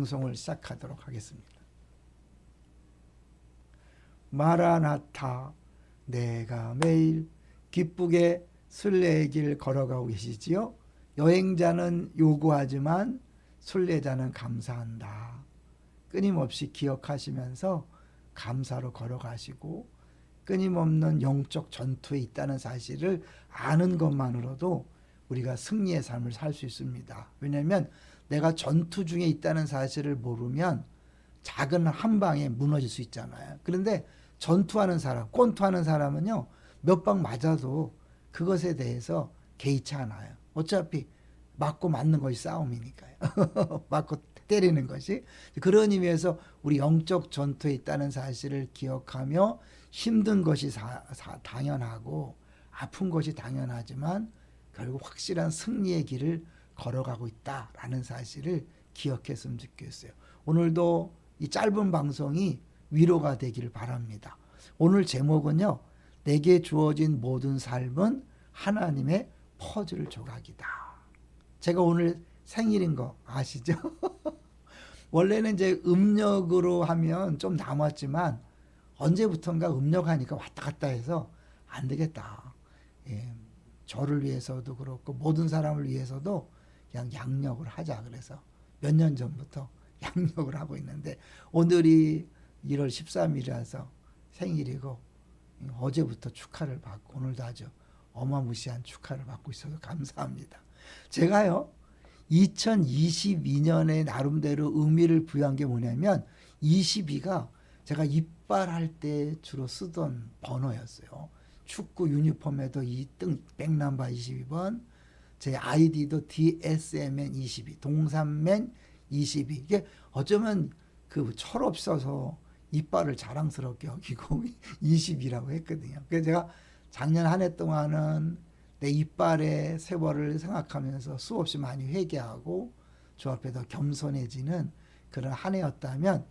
방송을 시작하도록 하겠습니다. 마라나타, 내가 매일 기쁘게 순례의 길 걸어가고 계시지요? 여행자는 요구하지만 순례자는 감사한다. 끊임없이 기억하시면서 감사로 걸어가시고 끊임없는 영적 전투에 있다는 사실을 아는 것만으로도 우리가 승리의 삶을 살 수 있습니다. 왜냐하면 내가 전투 중에 있다는 사실을 모르면 작은 한 방에 무너질 수 있잖아요. 그런데 전투하는 사람, 꼰투하는 사람은요, 몇 방 맞아도 그것에 대해서 개의치 않아요. 어차피 맞고 맞는 것이 싸움이니까요. 맞고 때리는 것이. 그런 의미에서 우리 영적 전투에 있다는 사실을 기억하며 힘든 것이 당연하고 아픈 것이 당연하지만 결국 확실한 승리의 길을 걸어가고 있다라는 사실을 기억했으면 좋겠어요. 오늘도 이 짧은 방송이 위로가 되기를 바랍니다. 오늘 제목은요, 내게 주어진 모든 삶은 하나님의 퍼즐 조각이다. 제가 오늘 생일인 거 아시죠? 원래는 이제 음력으로 하면 좀 남았지만 언제부턴가 음력하니까 왔다 갔다 해서 안 되겠다. 예, 저를 위해서도 그렇고 모든 사람을 위해서도 그냥 양력을 하자. 그래서 몇 년 전부터 양력을 하고 있는데 오늘이 1월 13일이라서 생일이고 어제부터 축하를 받고 오늘도 아주 어마무시한 축하를 받고 있어서 감사합니다. 제가요 2022년에 나름대로 의미를 부여한 게 뭐냐면 22가 제가 이빨할 때 주로 쓰던 번호였어요. 축구 유니폼에도 2등 백남바 22번, 제 아이디도 DSMN 22, 동산맨 22. 이게 어쩌면 그 철없이 써서 이빨을 자랑스럽게 여기고 20이라고 했거든요. 그래서 제가 작년 한 해 동안은 내 이빨의 세월을 생각하면서 수없이 많이 회개하고 주 앞에 더 겸손해지는 그런 한 해였다면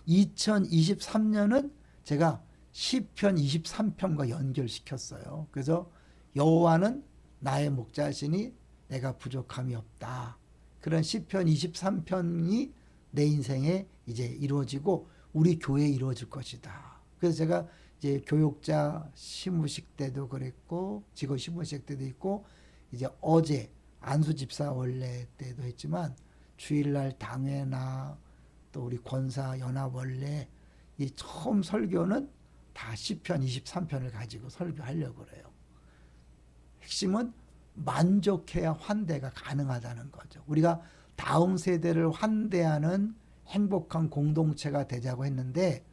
2023년은 제가 시편 23편과 연결시켰어요. 그래서 여호와는 나의 목자시니 내가 부족함이 없다. 그런 시편 23편이 내 인생에 이제 이루어지고 우리 교회에 이루어질 것이다. 그래서 제가 이제 교육자 시무식 때도 그랬고 직원 시무식 때도 있고 이제 어제 안수 집사 원래 때도 했지만 주일날 당회나 또 우리 권사 연합 원래 이 처음 설교는 다 시편 23편을 가지고 설교하려고 그래요. 핵심은 만족해야 환대가 가능하다는 거죠. 우리가 다음 세대를 환대하는 행복한 공동체가 되자고 했는데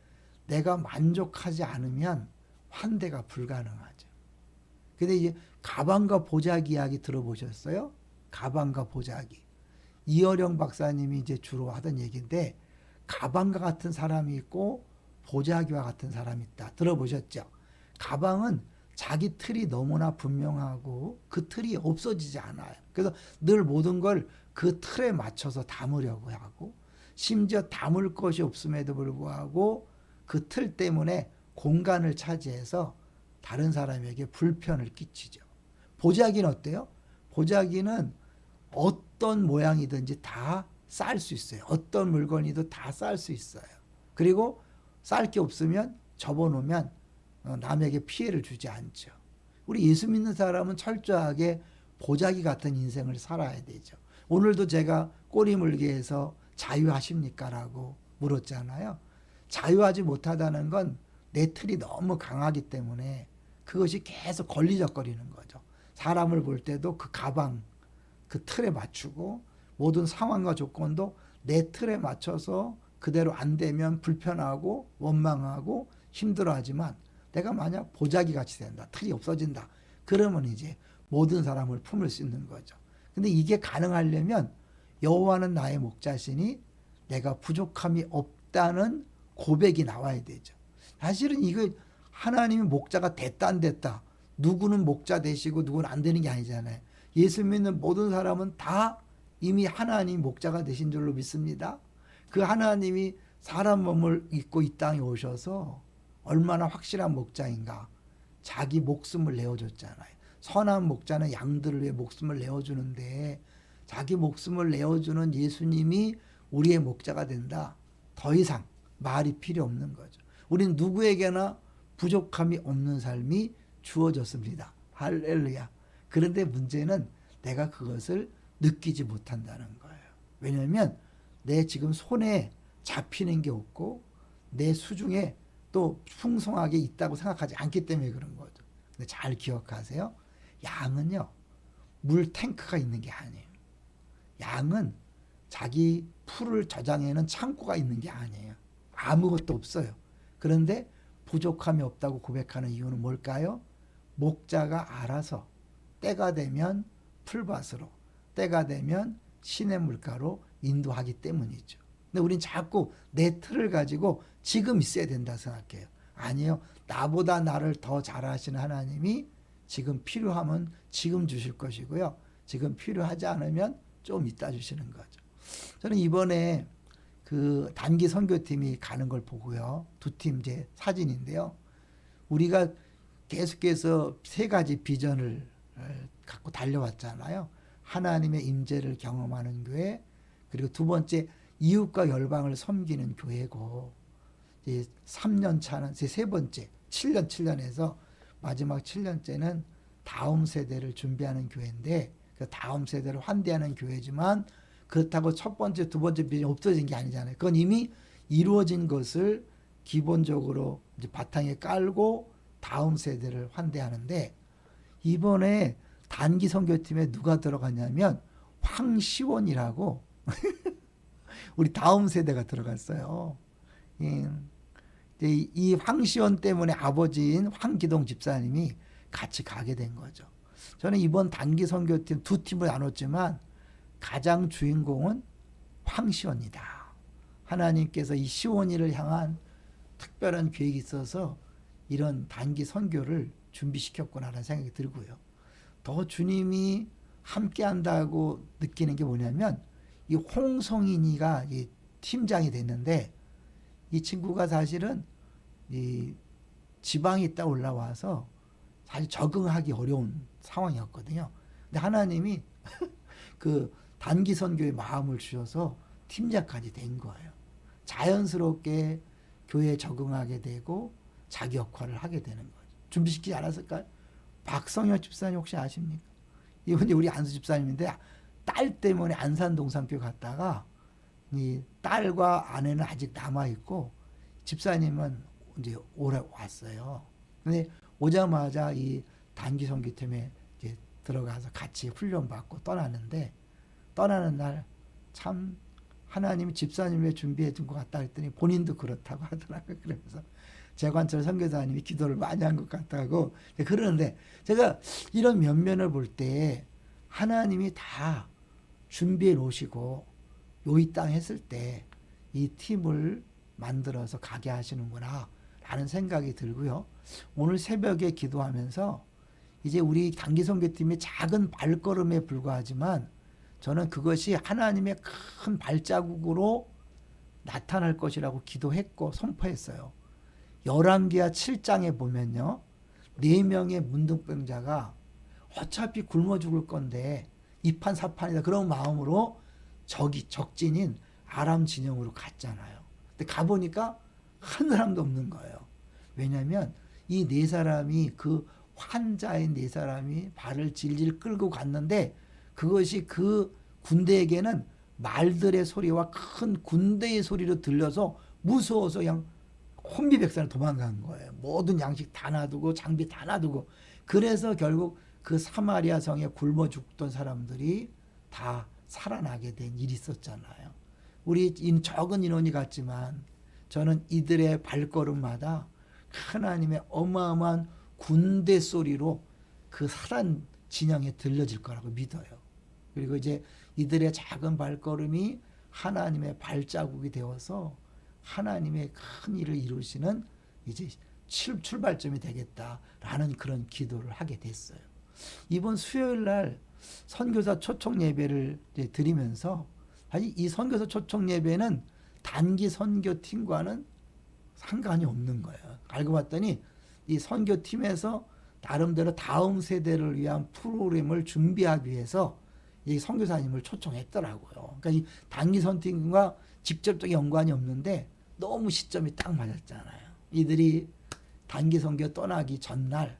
내가 만족하지 않으면 환대가 불가능하죠. 근데 이제 가방과 보자기 이야기 들어보셨어요? 가방과 보자기. 이어령 박사님이 이제 주로 하던 얘기인데 가방과 같은 사람이 있고 보자기와 같은 사람이 있다. 들어보셨죠? 가방은 자기 틀이 너무나 분명하고 그 틀이 없어지지 않아요. 그래서 늘 모든 걸 그 틀에 맞춰서 담으려고 하고 심지어 담을 것이 없음에도 불구하고 그 틀 때문에 공간을 차지해서 다른 사람에게 불편을 끼치죠. 보자기는 어때요? 보자기는 어떤 모양이든지 다 쌀 수 있어요. 어떤 물건이도 다 쌀 수 있어요. 그리고 쌀 게 없으면 접어놓으면 남에게 피해를 주지 않죠. 우리 예수 믿는 사람은 철저하게 보자기 같은 인생을 살아야 되죠. 오늘도 제가 꼬리 물게 해서 자유하십니까? 라고 물었잖아요. 자유하지 못하다는 건 내 틀이 너무 강하기 때문에 그것이 계속 걸리적거리는 거죠. 사람을 볼 때도 그 가방, 그 틀에 맞추고 모든 상황과 조건도 내 틀에 맞춰서 그대로 안 되면 불편하고 원망하고 힘들어하지만 내가 만약 보자기 같이 된다. 틀이 없어진다. 그러면 이제 모든 사람을 품을 수 있는 거죠. 근데 이게 가능하려면 여호와는 나의 목자시니 내가 부족함이 없다는 고백이 나와야 되죠. 사실은 이거 하나님이 목자가 됐다 안 됐다. 누구는 목자 되시고 누구는 안 되는 게 아니잖아요. 예수 믿는 모든 사람은 다 이미 하나님 목자가 되신 줄로 믿습니다. 그 하나님이 사람 몸을 입고 이 땅에 오셔서 얼마나 확실한 목자인가. 자기 목숨을 내어줬잖아요. 선한 목자는 양들을 위해 목숨을 내어주는데 자기 목숨을 내어주는 예수님이 우리의 목자가 된다. 더 이상 말이 필요 없는 거죠. 우리는 누구에게나 부족함이 없는 삶이 주어졌습니다. 할렐루야. 그런데 문제는 내가 그것을 느끼지 못한다는 거예요. 왜냐하면 내 지금 손에 잡히는 게 없고 내 수중에 또 풍성하게 있다고 생각하지 않기 때문에 그런 거죠. 근데 잘 기억하세요. 양은요, 물 탱크가 있는 게 아니에요. 양은 자기 풀을 저장해놓은 창고가 있는 게 아니에요. 아무것도 없어요. 그런데 부족함이 없다고 고백하는 이유는 뭘까요? 목자가 알아서 때가 되면 풀밭으로, 때가 되면 시냇물가로 인도하기 때문이죠. 근데 우린 자꾸 내 틀을 가지고 지금 있어야 된다 생각해요. 아니요. 나보다 나를 더 잘하시는 하나님이 지금 필요하면 지금 주실 것이고요. 지금 필요하지 않으면 좀 이따 주시는 거죠. 저는 이번에 그 단기 선교팀이 가는 걸 보고요. 두 팀 제 사진인데요. 우리가 계속해서 세 가지 비전을 갖고 달려왔잖아요. 하나님의 임재를 경험하는 교회, 그리고 두 번째 이웃과 열방을 섬기는 교회고, 3년 차는 세 번째 7년에서 마지막 7년째는 다음 세대를 준비하는 교회인데, 그 다음 세대를 환대하는 교회지만 그렇다고 첫 번째, 두 번째 비전이 없어진 게 아니잖아요. 그건 이미 이루어진 것을 기본적으로 이제 바탕에 깔고 다음 세대를 환대하는데, 이번에 단기 선교팀에 누가 들어갔냐면 황시원이라고 우리 다음 세대가 들어갔어요. 이 황시원 때문에 아버지인 황기동 집사님이 같이 가게 된 거죠. 저는 이번 단기 선교팀 두 팀을 나눴지만 가장 주인공은 황시원이다. 하나님께서 이 시원이를 향한 특별한 계획이 있어서 이런 단기 선교를 준비시켰구나라는 생각이 들고요. 더 주님이 함께 한다고 느끼는 게 뭐냐면, 이 홍성인이가 이 팀장이 됐는데, 이 친구가 사실은 이 지방에 있다 올라와서 사실 적응하기 어려운 상황이었거든요. 근데 하나님이 그 단기 선교에 마음을 주셔서 팀장까지 된 거예요. 자연스럽게 교회에 적응하게 되고 자기 역할을 하게 되는 거죠. 준비시키지 않았을까요? 박성현 집사님 혹시 아십니까? 이분이 우리 안수 집사님인데, 딸 때문에 안산동산교회 갔다가 이 딸과 아내는 아직 남아 있고 집사님은 이제 올해 왔어요. 근데 오자마자 이 단기 선교팀에 이제 들어가서 같이 훈련 받고 떠나는데, 떠나는 날 참 하나님이 집사님을 준비해 준 것 같다 했더니 본인도 그렇다고 하더라고요. 그러면서 재관철 선교사님이 기도를 많이 한 것 같다고 그러는데, 제가 이런 면면을 볼 때 하나님이 다 준비해 놓으시고 이 땅 했을 때 이 팀을 만들어서 가게 하시는구나 라는 생각이 들고요. 오늘 새벽에 기도하면서 이제 우리 단기 선교팀이 작은 발걸음에 불과하지만 저는 그것이 하나님의 큰 발자국으로 나타날 것이라고 기도했고 선포했어요. 열왕기하 7장에 보면요, 4명의 문둥병자가 어차피 굶어 죽을 건데 이판사판이다 그런 마음으로 적진인 아람 진영으로 갔잖아요. 근데 가보니까 한 사람도 없는 거예요. 왜냐하면 이 4사람이, 그 환자인 4사람이 발을 질질 끌고 갔는데, 그것이 그 군대에게는 말들의 소리와 큰 군대의 소리로 들려서 무서워서 그냥 혼비백산을 도망간 거예요. 모든 양식 다 놔두고 장비 다 놔두고. 그래서 결국 그 사마리아 성에 굶어 죽던 사람들이 다 살아나게 된 일이 있었잖아요. 우리 적은 인원이 갔지만 저는 이들의 발걸음마다 하나님의 어마어마한 군대 소리로 그 살한 진영에 들려질 거라고 믿어요. 그리고 이제 이들의 작은 발걸음이 하나님의 발자국이 되어서 하나님의 큰 일을 이루시는 이제 출발점이 되겠다라는 그런 기도를 하게 됐어요. 이번 수요일 날 선교사 초청 예배를 드리면서, 사실 이 선교사 초청 예배는 단기 선교팀과는 상관이 없는 거예요. 알고 봤더니 이 선교팀에서 나름대로 다음 세대를 위한 프로그램을 준비하기 위해서 이 선교사님을 초청했더라고요. 그러니까 이 단기 선택과 직접적인 연관이 없는데 너무 시점이 딱 맞았잖아요. 이들이 단기 선교 떠나기 전날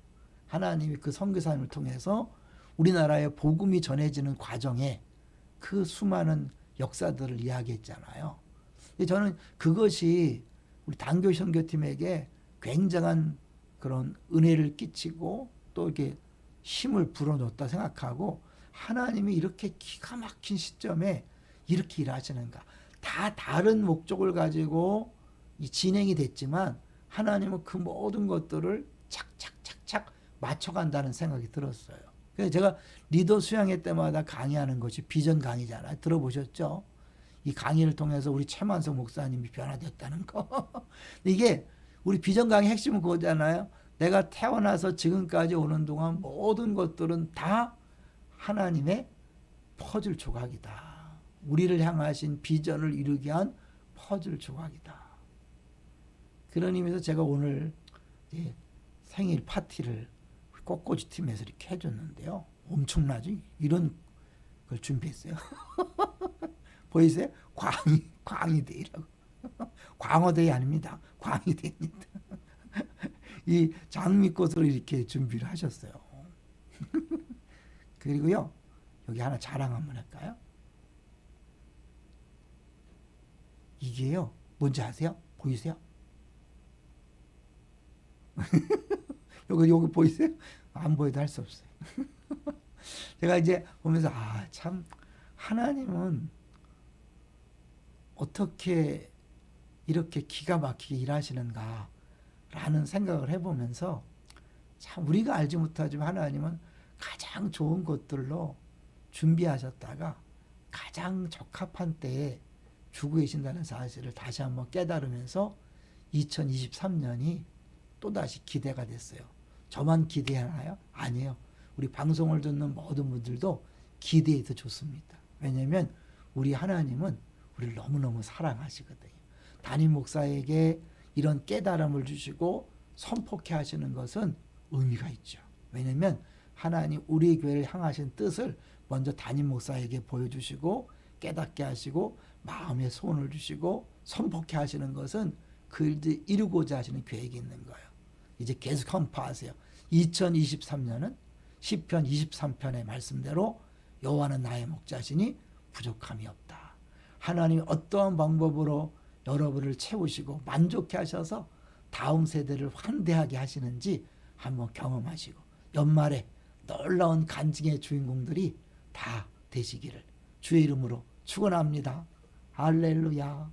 하나님이 그 선교사님을 통해서 우리나라에 복음이 전해지는 과정에 그 수많은 역사들을 이야기했잖아요. 저는 그것이 우리 단교 선교팀에게 굉장한 그런 은혜를 끼치고 또 이렇게 힘을 불어넣었다 생각하고, 하나님이 이렇게 기가 막힌 시점에 이렇게 일하시는가. 다 다른 목적을 가지고 진행이 됐지만 하나님은 그 모든 것들을 착착착착 맞춰간다는 생각이 들었어요. 그래서 제가 리더 수양회 때마다 강의하는 것이 비전 강의잖아요. 들어보셨죠? 이 강의를 통해서 우리 최만석 목사님이 변화됐다는 거. 이게 우리 비전 강의 핵심은 그거잖아요. 내가 태어나서 지금까지 오는 동안 모든 것들은 다 하나님의 퍼즐 조각이다. 우리를 향하신 비전을 이루기 위한 퍼즐 조각이다. 그런 의미에서 제가 오늘 생일 파티를 꽃꽂이 팀에서 이렇게 해줬는데요. 엄청나죠? 이런 걸 준비했어요. 보이세요? 광희데이라고. 광어데이 아닙니다. 광희데이입니다. 이 장미꽃으로 이렇게 준비를 하셨어요. 그리고요, 여기 하나 자랑 한번 할까요? 이게요, 뭔지 아세요? 보이세요? 여기 보이세요? 안 보여도 할 수 없어요. 제가 이제 보면서 참 하나님은 어떻게 이렇게 기가 막히게 일하시는가 라는 생각을 해보면서, 참 우리가 알지 못하지만 하나님은 가장 좋은 것들로 준비하셨다가 가장 적합한 때에 주고 계신다는 사실을 다시 한번 깨달으면서 2023년이 또다시 기대가 됐어요. 저만 기대하나요? 아니에요. 우리 방송을 듣는 모든 분들도 기대해도 좋습니다. 왜냐하면 우리 하나님은 우리를 너무너무 사랑하시거든요. 담임 목사에게 이런 깨달음을 주시고 선포케 하시는 것은 의미가 있죠. 왜냐하면 하나님 우리 교회를 향하신 뜻을 먼저 담임 목사에게 보여주시고 깨닫게 하시고 마음에 소원을 주시고 선포케 하시는 것은 그 일을 이루고자 하시는 계획이 있는 거예요. 이제 계속 선포하세요. 2023년은 시편 23편의 말씀대로 여호와는 나의 목자시니 부족함이 없다. 하나님이 어떠한 방법으로 여러분을 채우시고 만족해 하셔서 다음 세대를 환대하게 하시는지 한번 경험하시고 연말에 놀라운 간증의 주인공들이 다 되시기를 주의 이름으로 축원합니다. 할렐루야.